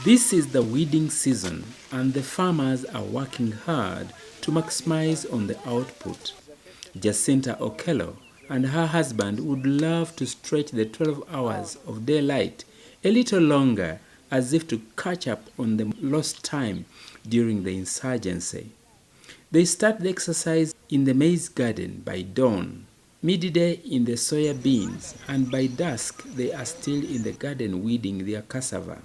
This is the weeding season, and the farmers are working hard to maximize on the output. Jacinta Okello and her husband would love to stretch the 12 hours of daylight a little longer, as if to catch up on the lost time during the insurgency. They start the exercise in the maize garden by dawn, midday in the soya beans, and by dusk they are still in the garden weeding their cassava.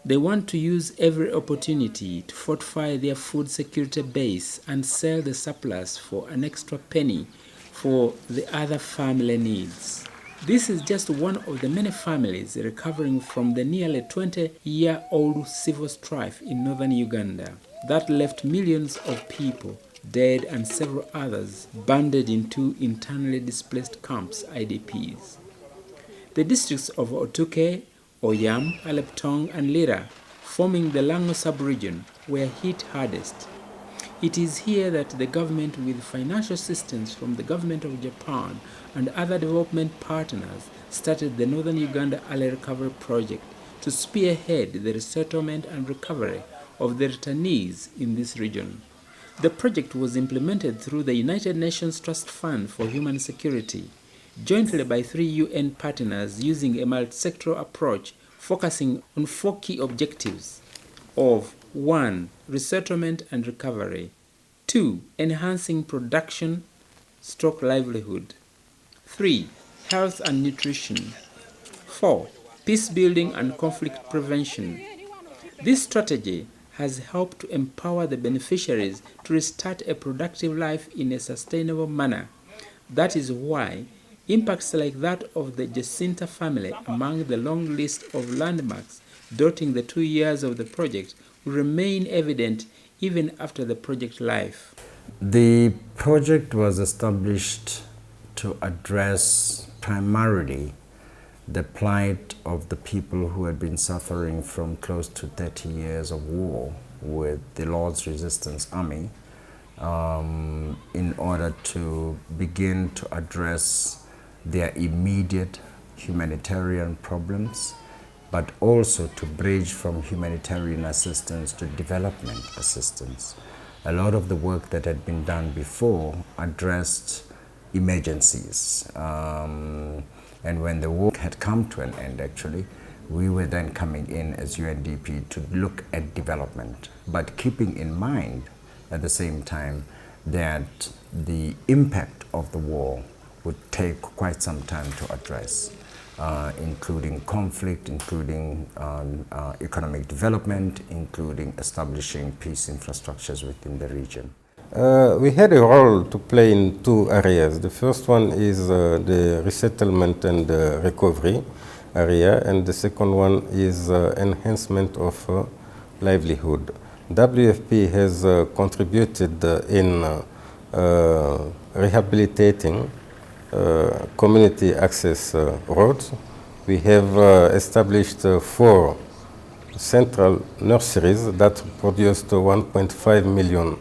They want to use every opportunity to fortify their food security base and sell the surplus for an extra penny for the other family needs. This is just one of the many families recovering from the nearly 20-year-old civil strife in northern Uganda that left millions of people dead and several others banded into internally displaced camps, IDPs. The districts of Otuke, Oyam, Aleptong, and Lira, forming the Lango sub-region, were hit hardest. It is here that the government, with financial assistance from the government of Japan and other development partners, started the Northern Uganda Early Recovery Project to spearhead the resettlement and recovery of the returnees in this region. The project was implemented through the United Nations Trust Fund for Human Security, jointly by 3 UN partners using a multi-sectoral approach focusing on 4 key objectives of 1. Resettlement and recovery, 2. Enhancing production / livelihood, 3. Health and nutrition, 4. Peace building and conflict prevention. This strategy has helped to empower the beneficiaries to restart a productive life in a sustainable manner. That is why impacts like that of the Jacinta family among the long list of landmarks dotting the 2 years of the project will remain evident even after the project life. The project was established to address primarily the plight of the people who had been suffering from close to 30 years of war with the Lord's Resistance Army, in order to begin to address their immediate humanitarian problems, but also to bridge from humanitarian assistance to development assistance. A lot of the work that had been done before addressed emergencies. And when the war had come to an end, actually, we were then coming in as UNDP to look at development, but keeping in mind at the same time that the impact of the war would take quite some time to address, including conflict, including economic development, including establishing peace infrastructures within the region. We had a role to play in 2 areas. The first one is the resettlement and recovery area, and the second one is enhancement of livelihood. WFP has contributed in rehabilitating community access roads. We have established 4 central nurseries that produced 1.5 million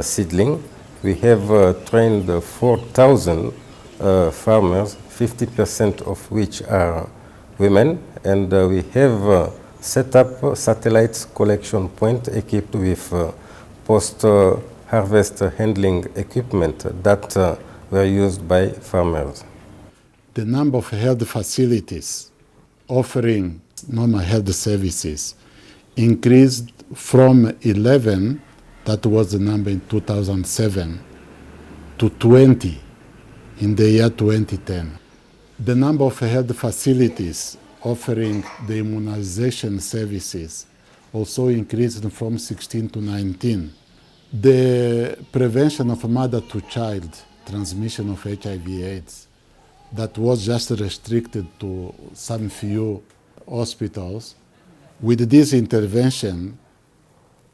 seedling. We have trained 4,000 farmers, 50% of which are women, and we have set up satellite collection point equipped with post-harvest handling equipment that were used by farmers. The number of health facilities offering normal health services increased from 11, that was the number in 2007, to 20 in the year 2010. The number of health facilities offering the immunization services also increased from 16 to 19. The prevention of mother-to-child transmission of HIV/AIDS that was just restricted to some few hospitals. With this intervention,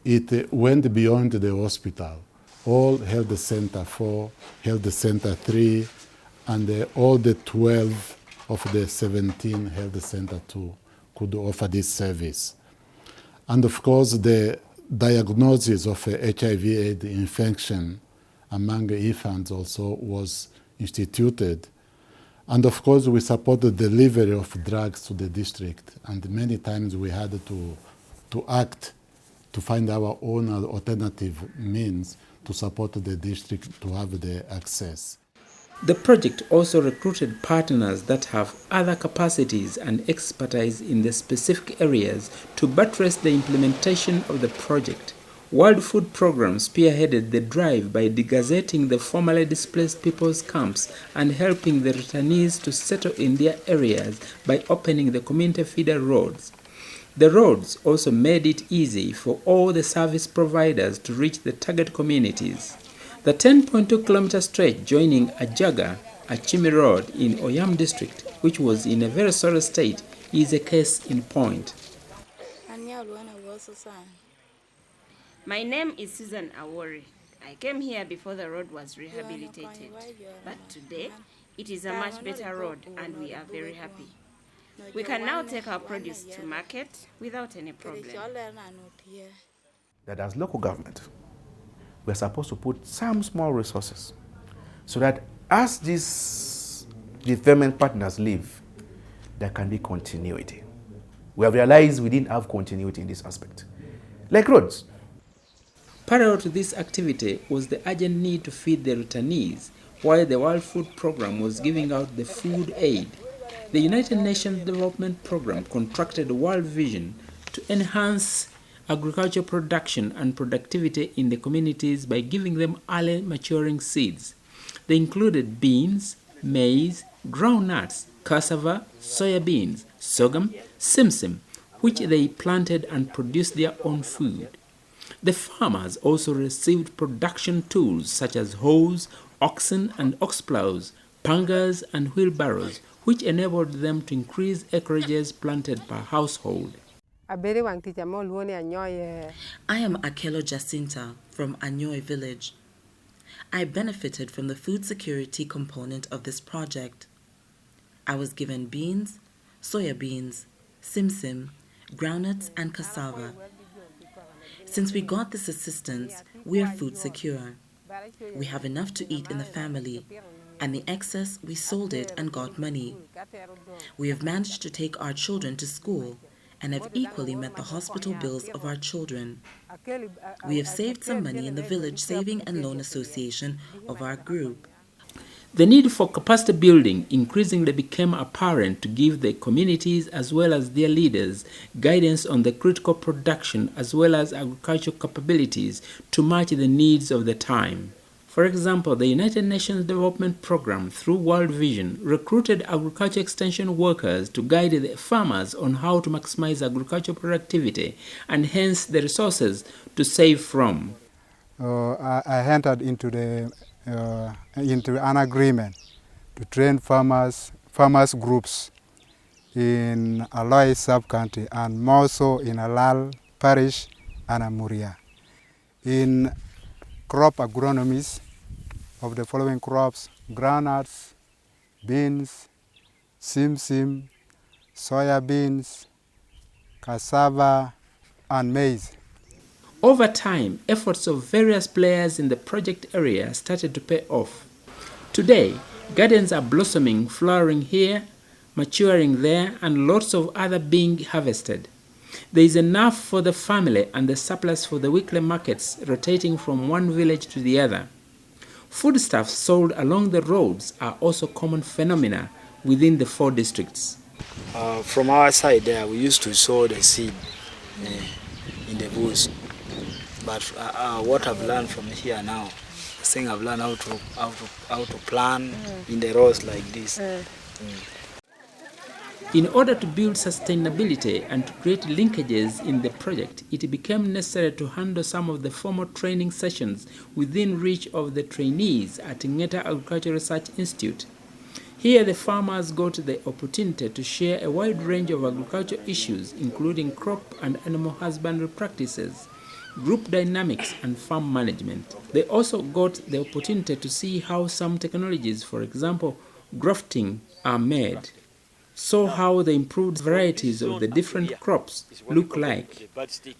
it went beyond the hospital. All Health Center 4, Health Center 3, and all the 12 of the 17 Health Center 2 could offer this service. And of course, the diagnosis of HIV/AIDS infection among infants also was instituted. And of course, we support the delivery of drugs to the district. And many times we had to act to find our own alternative means to support the district to have the access. The project also recruited partners that have other capacities and expertise in the specific areas to buttress the implementation of the project. World Food Programme spearheaded the drive by degazetting the formerly displaced people's camps and helping the returnees to settle in their areas by opening the community feeder roads. The roads also made it easy for all the service providers to reach the target communities. The 10.2-kilometer stretch joining Ajaga, Achimi Road in Oyam district, which was in a very sorry state, is a case in point. My name is Susan Awori. I came here before the road was rehabilitated, but today it is a much better road and we are very happy. We can now take our produce to market without any problem. That as local government, we're supposed to put some small resources so that as these development partners leave, there can be continuity. We have realized we didn't have continuity in this aspect. Like roads. Parallel to this activity was the urgent need to feed the returnees, while the World Food Programme was giving out the food aid. The United Nations Development Programme contracted World Vision to enhance agricultural production and productivity in the communities by giving them early maturing seeds. They included beans, maize, groundnuts, cassava, soya beans, sorghum, simsim, which they planted and produced their own food. The farmers also received production tools such as hoes, oxen and ox plows, pangas and wheelbarrows, which enabled them to increase acreages planted per household. I am Akelo Jacinta from Anyoy village. I benefited from the food security component of this project. I was given beans, soya beans, simsim, groundnuts, and cassava. Since we got this assistance, we are food secure. We have enough to eat in the family, and the excess we sold it and got money. We have managed to take our children to school and have equally met the hospital bills of our children. We have saved some money in the Village Saving and Loan Association of our group. The need for capacity building increasingly became apparent to give the communities as well as their leaders guidance on the critical production as well as agricultural capabilities to match the needs of the time. For example, the United Nations Development Programme through World Vision recruited agriculture extension workers to guide the farmers on how to maximize agricultural productivity and hence the resources to save from. I entered into an agreement to train farmers groups in Aloy sub-county and more so in Alal parish and Amuria in crop agronomies of the following crops: groundnuts, beans, simsim, soya beans, cassava, and maize. Over time, efforts of various players in the project area started to pay off. Today, gardens are blossoming, flowering here, maturing there, and lots of other being harvested. There is enough for the family and the surplus for the weekly markets rotating from one village to the other. Foodstuffs sold along the roads are also common phenomena within the 4 districts. From our side there, we used to sow the seed in the bush. But what I've learned from here now, I think I've learned how to plant in the rows like this. In order to build sustainability and to create linkages in the project, it became necessary to handle some of the formal training sessions within reach of the trainees at Ngeta Agricultural Research Institute. Here, the farmers got the opportunity to share a wide range of agricultural issues, including crop and animal husbandry practices, group dynamics, and farm management. They also got the opportunity to see how some technologies, for example, grafting, are made. saw how the improved varieties of the different crops look like,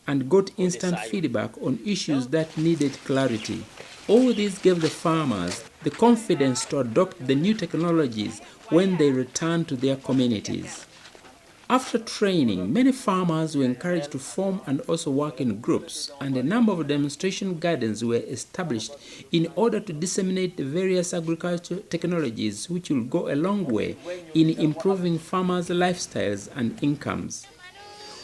and got instant feedback on issues that needed clarity. All this gave the farmers the confidence to adopt the new technologies when they returned to their communities. After training, many farmers were encouraged to form and also work in groups, and a number of demonstration gardens were established in order to disseminate the various agricultural technologies which will go a long way in improving farmers' lifestyles and incomes.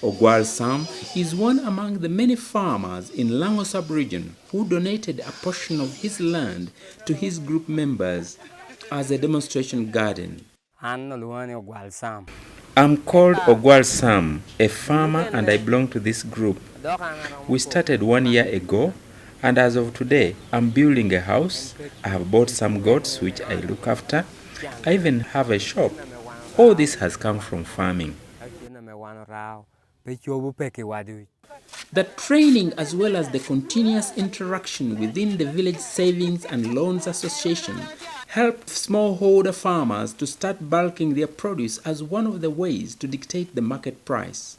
Ogwal Sam is one among the many farmers in Lango sub-region who donated a portion of his land to his group members as a demonstration garden. I'm called Ogwal Sam, a farmer, and I belong to this group. We started 1 year ago, and as of today, I'm building a house. I have bought some goats which I look after. I even have a shop. All this has come from farming. The training as well as the continuous interaction within the Village Savings and Loans Association helped smallholder farmers to start bulking their produce as one of the ways to dictate the market price.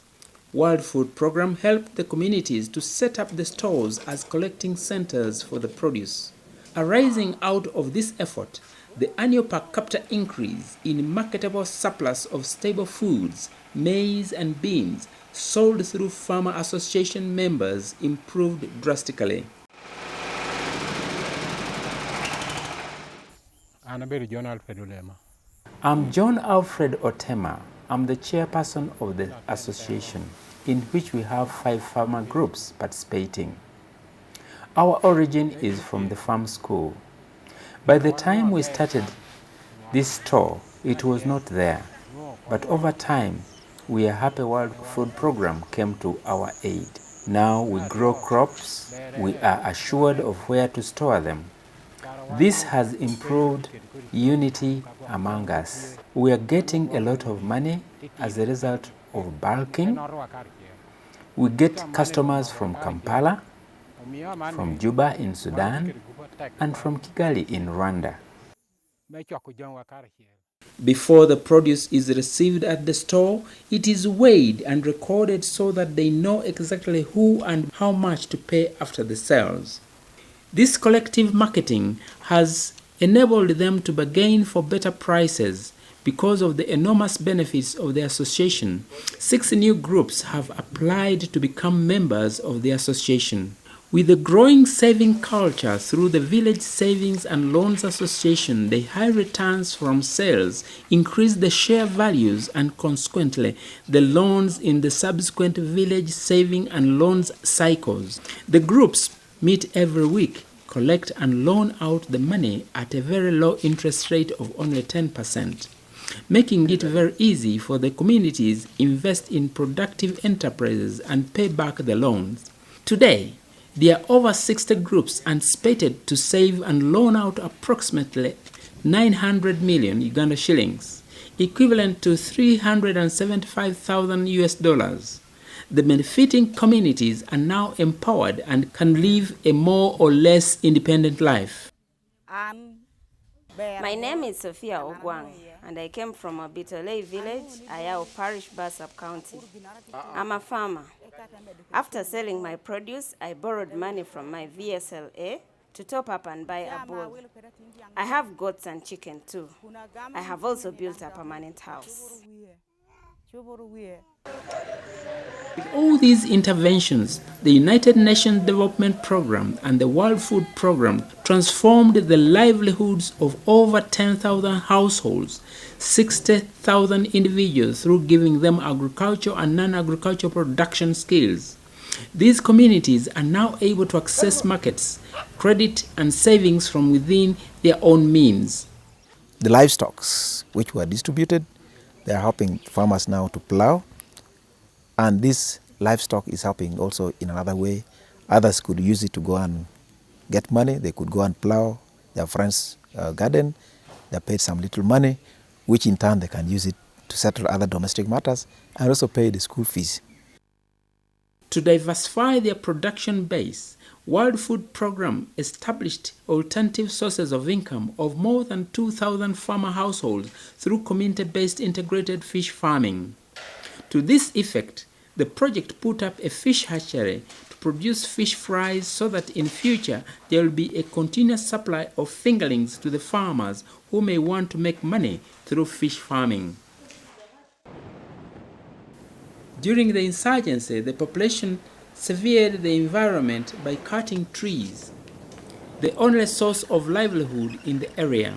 World Food Program helped the communities to set up the stores as collecting centers for the produce. Arising out of this effort, the annual per capita increase in marketable surplus of stable foods, maize and beans sold through farmer association members improved drastically. I'm John Alfred Otema. I'm the chairperson of the association, in which we have 5 farmer groups participating. Our origin is from the farm school. By the time we started this store, it was not there. But over time, we are happy World Food Program came to our aid. Now we grow crops, we are assured of where to store them. This has improved unity among us. We are getting a lot of money as a result of bulking. We get customers from Kampala, from Juba in Sudan, and from Kigali in Rwanda. Before the produce is received at the store, it is weighed and recorded so that they know exactly who and how much to pay after the sales. This collective marketing has enabled them to bargain for better prices. Because of the enormous benefits of the association, 6 new groups have applied to become members of the association. With the growing saving culture through the Village Savings and Loans Association, the high returns from sales increase the share values and consequently the loans in the subsequent village saving and loans cycles. The groups meet every week, collect and loan out the money at a very low interest rate of only 10%, making it very easy for the communities invest in productive enterprises and pay back the loans. Today, there are over 60 groups anticipated to save and loan out approximately 900 million Uganda shillings, equivalent to $375,000 US. The benefiting communities are now empowered and can live a more or less independent life. My name is Sophia Ogwang, and I came from a Bitolei village, Ayao Parish, Basab County. I'm a farmer. After selling my produce, I borrowed money from my VSLA to top up and buy a bull. I have goats and chicken too. I have also built a permanent house. With all these interventions, the United Nations Development Programme and the World Food Programme transformed the livelihoods of over 10,000 households, 60,000 individuals through giving them agricultural and non-agricultural production skills. These communities are now able to access markets, credit and savings from within their own means. The livestock which were distributed, they are helping farmers now to plow. And this livestock is helping also in another way. Others could use it to go and get money. They could go and plow their friend's garden. They paid some little money, which in turn they can use it to settle other domestic matters and also pay the school fees. To diversify their production base, World Food Programme established alternative sources of income of more than 2,000 farmer households through community-based integrated fish farming. To this effect, the project put up a fish hatchery to produce fish fries so that in future there will be a continuous supply of fingerlings to the farmers who may want to make money through fish farming. During the insurgency, the population severed the environment by cutting trees, the only source of livelihood in the area.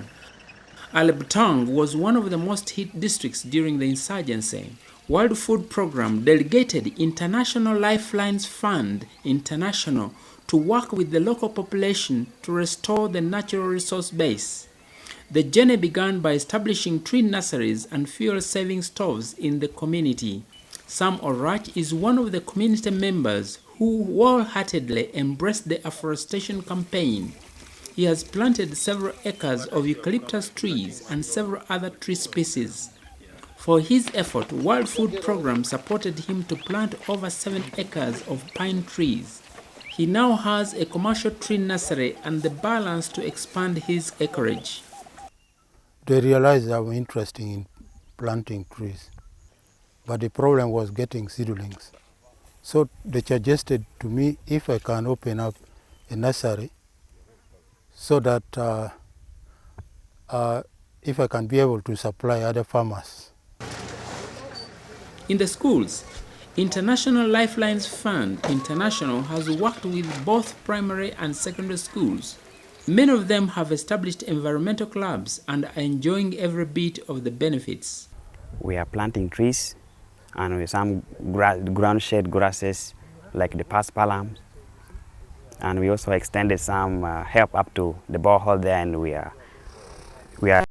Alebtang was one of the most hit districts during the insurgency. World Food Programme delegated International Lifelines Fund International to work with the local population to restore the natural resource base. The journey began by establishing tree nurseries and fuel-saving stoves in the community. Sam Orach is one of the community members who wholeheartedly embraced the afforestation campaign. He has planted several acres of eucalyptus trees and several other tree species. For his effort, World Food Programme supported him to plant over 7 acres of pine trees. He now has a commercial tree nursery and the balance to expand his acreage. They realized I was interested in planting trees, but the problem was getting seedlings. So they suggested to me if I can open up a nursery so that if I can be able to supply other farmers. In the schools, International Lifelines Fund International has worked with both primary and secondary schools. Many of them have established environmental clubs and are enjoying every bit of the benefits. We are planting trees and with some ground shade grasses like the paspalum. And we also extended some help up to the borehole there, and we are